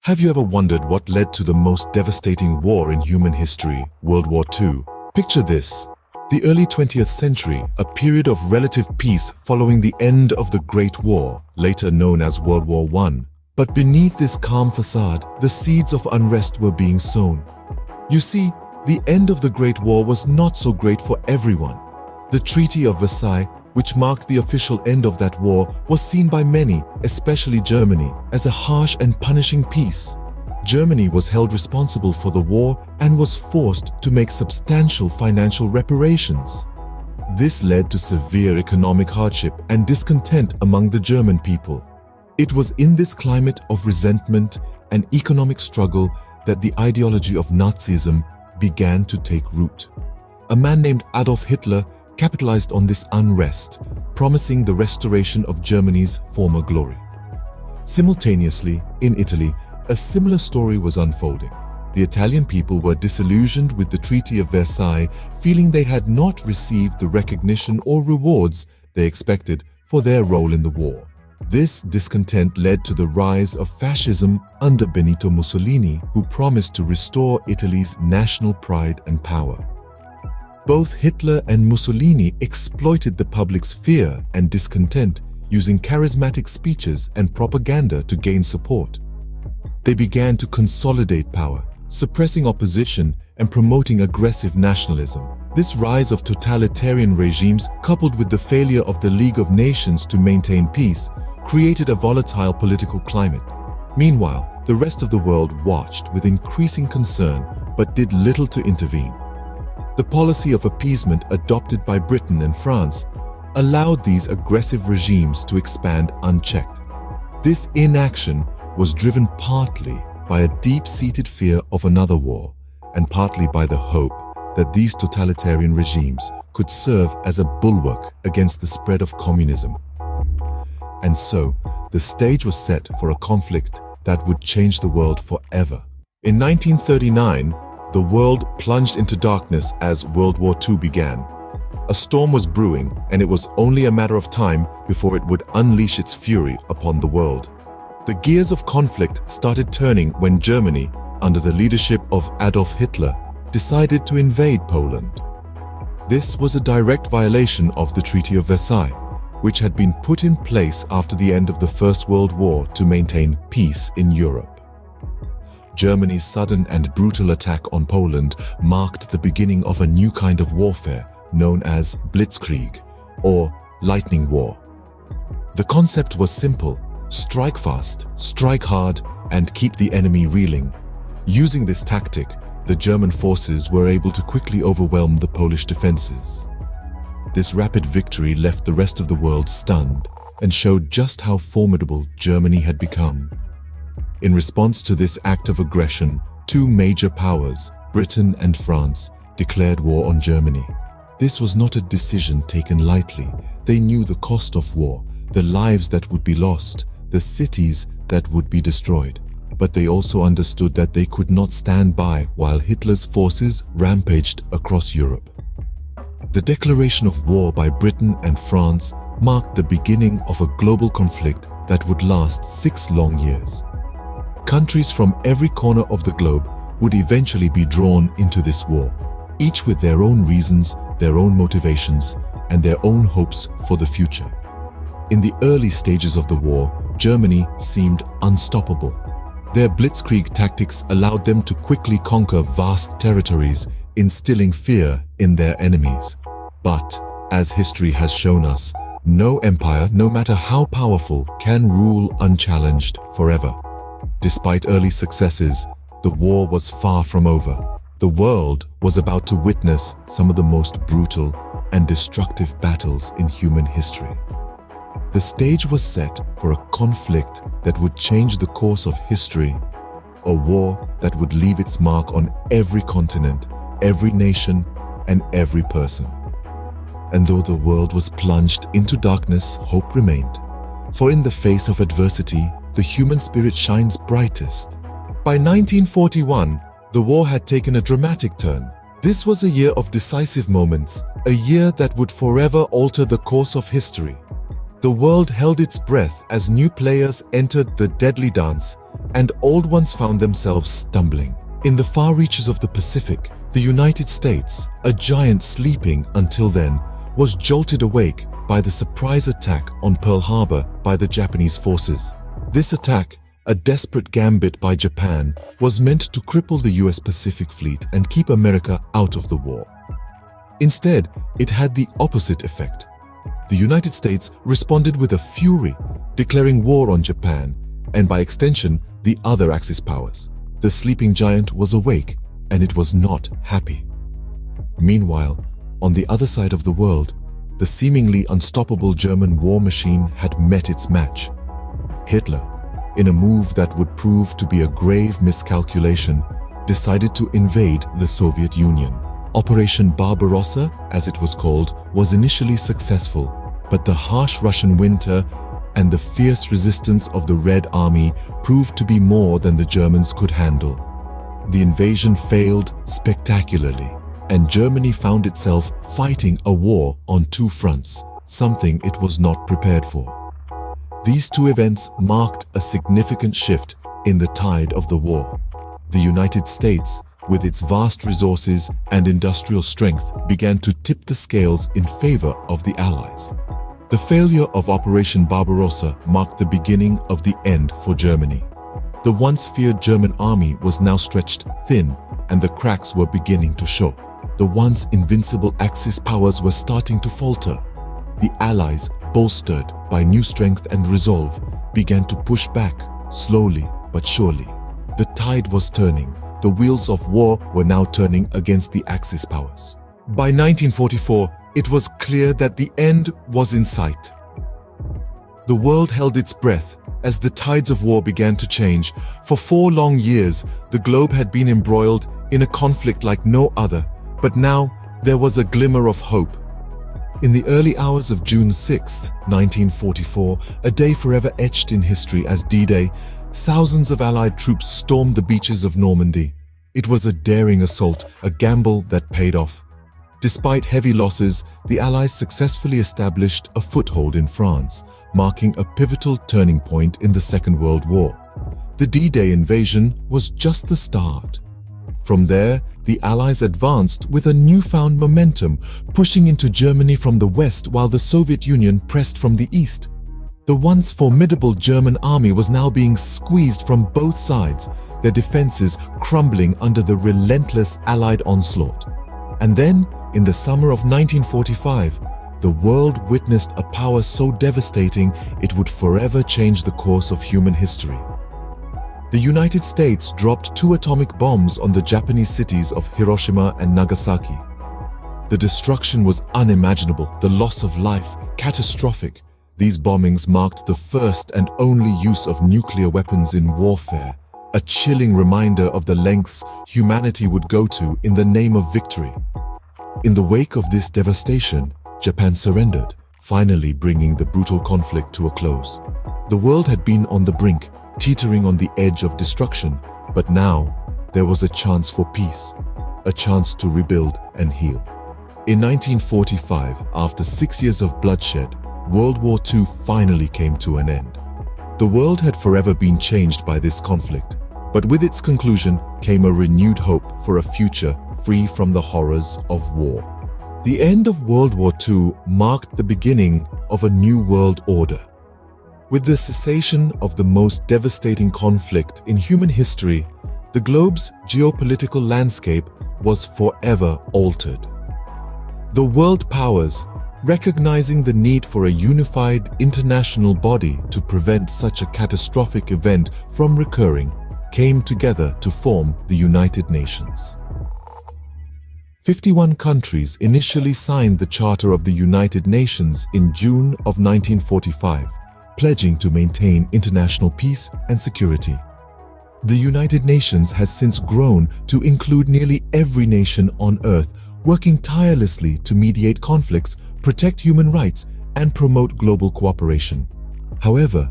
Have you ever wondered what led to the most devastating war in human history, World War II? Picture this. The early 20th century, a period of relative peace following the end of the Great War, later known as World War I. But beneath this calm facade, the seeds of unrest were being sown. You see, the end of the Great War was not so great for everyone. The Treaty of Versailles, which marked the official end of that war, was seen by many, especially Germany, as a harsh and punishing peace. Germany was held responsible for the war and was forced to make substantial financial reparations. This led to severe economic hardship and discontent among the German people. It was in this climate of resentment and economic struggle that the ideology of Nazism began to take root. A man named Adolf Hitler capitalized on this unrest, promising the restoration of Germany's former glory. Simultaneously, in Italy, a similar story was unfolding. The Italian people were disillusioned with the Treaty of Versailles, feeling they had not received the recognition or rewards they expected for their role in the war. This discontent led to the rise of fascism under Benito Mussolini, who promised to restore Italy's national pride and power. Both Hitler and Mussolini exploited the public's fear and discontent, using charismatic speeches and propaganda to gain support. They began to consolidate power, suppressing opposition and promoting aggressive nationalism. This rise of totalitarian regimes, coupled with the failure of the League of Nations to maintain peace, created a volatile political climate. Meanwhile, the rest of the world watched with increasing concern but did little to intervene. The policy of appeasement adopted by Britain and France allowed these aggressive regimes to expand unchecked. This inaction was driven partly by a deep-seated fear of another war and partly by the hope that these totalitarian regimes could serve as a bulwark against the spread of communism. And so, the stage was set for a conflict that would change the world forever. In 1939, the world plunged into darkness as World War II began. A storm was brewing, and it was only a matter of time before it would unleash its fury upon the world. The gears of conflict started turning when Germany, under the leadership of Adolf Hitler, decided to invade Poland. This was a direct violation of the Treaty of Versailles, which had been put in place after the end of the First World War to maintain peace in Europe. Germany's sudden and brutal attack on Poland marked the beginning of a new kind of warfare known as Blitzkrieg, or lightning war. The concept was simple: strike fast, strike hard, and keep the enemy reeling. Using this tactic, the German forces were able to quickly overwhelm the Polish defenses. This rapid victory left the rest of the world stunned and showed just how formidable Germany had become. In response to this act of aggression, two major powers, Britain and France, declared war on Germany. This was not a decision taken lightly. They knew the cost of war, the lives that would be lost, the cities that would be destroyed. But they also understood that they could not stand by while Hitler's forces rampaged across Europe. The declaration of war by Britain and France marked the beginning of a global conflict that would last 6 long years. Countries from every corner of the globe would eventually be drawn into this war, each with their own reasons, their own motivations, and their own hopes for the future. In the early stages of the war, Germany seemed unstoppable. Their blitzkrieg tactics allowed them to quickly conquer vast territories, instilling fear in their enemies. But, as history has shown us, no empire, no matter how powerful, can rule unchallenged forever. Despite early successes, the war was far from over. The world was about to witness some of the most brutal and destructive battles in human history. The stage was set for a conflict that would change the course of history, a war that would leave its mark on every continent, every nation, and every person. And though the world was plunged into darkness, hope remained. For in the face of adversity, the human spirit shines brightest. By 1941, the war had taken a dramatic turn. This was a year of decisive moments, a year that would forever alter the course of history. The world held its breath as new players entered the deadly dance, and old ones found themselves stumbling. In the far reaches of the Pacific, the United States, a giant sleeping until then, was jolted awake by the surprise attack on Pearl Harbor by the Japanese forces. This attack, a desperate gambit by Japan, was meant to cripple the US Pacific Fleet and keep America out of the war. Instead, it had the opposite effect. The United States responded with a fury, declaring war on Japan, and by extension, the other Axis powers. The sleeping giant was awake, and it was not happy. Meanwhile, on the other side of the world, the seemingly unstoppable German war machine had met its match. Hitler, in a move that would prove to be a grave miscalculation, decided to invade the Soviet Union. Operation Barbarossa, as it was called, was initially successful, but the harsh Russian winter and the fierce resistance of the Red Army proved to be more than the Germans could handle. The invasion failed spectacularly, and Germany found itself fighting a war on two fronts, something it was not prepared for. These two events marked a significant shift in the tide of the war. The United States, with its vast resources and industrial strength, began to tip the scales in favor of the Allies. The failure of Operation Barbarossa marked the beginning of the end for Germany. The once feared German army was now stretched thin, and the cracks were beginning to show. The once invincible Axis powers were starting to falter. The Allies, bolstered by new strength and resolve, began to push back, slowly but surely. The tide was turning. The wheels of war were now turning against the Axis powers. By 1944, it was clear that the end was in sight. The world held its breath as the tides of war began to change. For 4 long years, the globe had been embroiled in a conflict like no other, but now there was a glimmer of hope. In the early hours of June 6, 1944, a day forever etched in history as D-Day, thousands of Allied troops stormed the beaches of Normandy. It was a daring assault, a gamble that paid off. Despite heavy losses, the Allies successfully established a foothold in France, marking a pivotal turning point in the Second World War. The D-Day invasion was just the start. From there, the Allies advanced with a newfound momentum, pushing into Germany from the west while the Soviet Union pressed from the east. The once formidable German army was now being squeezed from both sides, their defenses crumbling under the relentless Allied onslaught. And then, in the summer of 1945, the world witnessed a power so devastating it would forever change the course of human history. The United States dropped 2 atomic bombs on the Japanese cities of Hiroshima and Nagasaki. The destruction was unimaginable, the loss of life catastrophic. These bombings marked the first and only use of nuclear weapons in warfare, a chilling reminder of the lengths humanity would go to in the name of victory. In the wake of this devastation, Japan surrendered, finally bringing the brutal conflict to a close. The world had been on the brink, teetering on the edge of destruction, but now there was a chance for peace, a chance to rebuild and heal. In 1945, after 6 years of bloodshed, World War II finally came to an end. The world had forever been changed by this conflict, but with its conclusion came a renewed hope for a future free from the horrors of war. The end of World War II marked the beginning of a new world order. With the cessation of the most devastating conflict in human history, the globe's geopolitical landscape was forever altered. The world powers, recognizing the need for a unified international body to prevent such a catastrophic event from recurring, came together to form the United Nations. 51 countries initially signed the Charter of the United Nations in June of 1945, pledging to maintain international peace and security. The United Nations has since grown to include nearly every nation on Earth, working tirelessly to mediate conflicts, protect human rights, and promote global cooperation. However,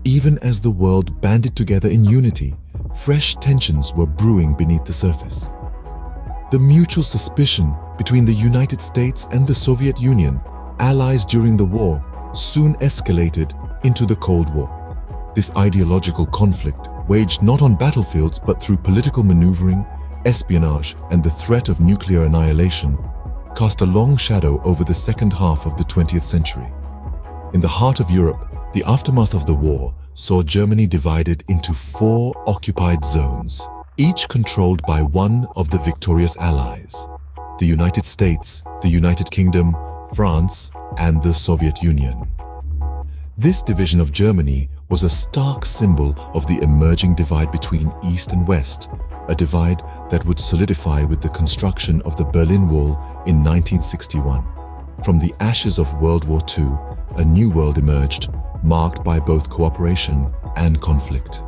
even as the world banded together in unity, fresh tensions were brewing beneath the surface. The mutual suspicion between the United States and the Soviet Union, allies during the war, soon escalated into the Cold War. This ideological conflict, waged not on battlefields but through political maneuvering, espionage, and the threat of nuclear annihilation, cast a long shadow over the second half of the 20th century. In the heart of Europe, the aftermath of the war saw Germany divided into 4 occupied zones, each controlled by one of the victorious allies: the United States, the United Kingdom, France, and the Soviet Union. This division of Germany was a stark symbol of the emerging divide between East and West, a divide that would solidify with the construction of the Berlin Wall in 1961. From the ashes of World War II, a new world emerged, marked by both cooperation and conflict.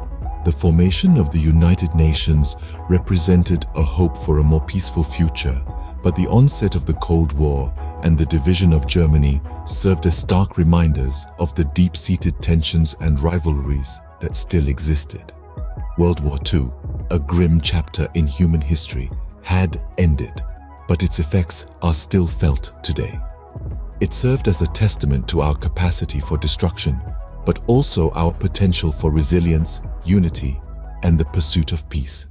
The formation of the United Nations represented a hope for a more peaceful future, but the onset of the Cold War and the division of Germany served as stark reminders of the deep-seated tensions and rivalries that still existed. World War II, a grim chapter in human history, had ended, but its effects are still felt today. It served as a testament to our capacity for destruction, but also our potential for resilience, unity, and the pursuit of peace.